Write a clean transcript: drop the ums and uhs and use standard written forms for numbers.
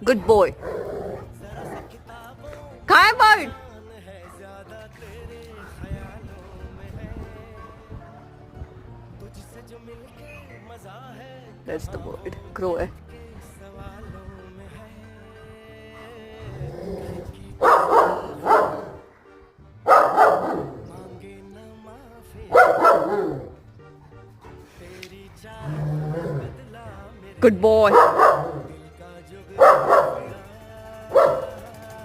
Good boy. कहाँ है bird? That's the bird. Crow है. Good boy.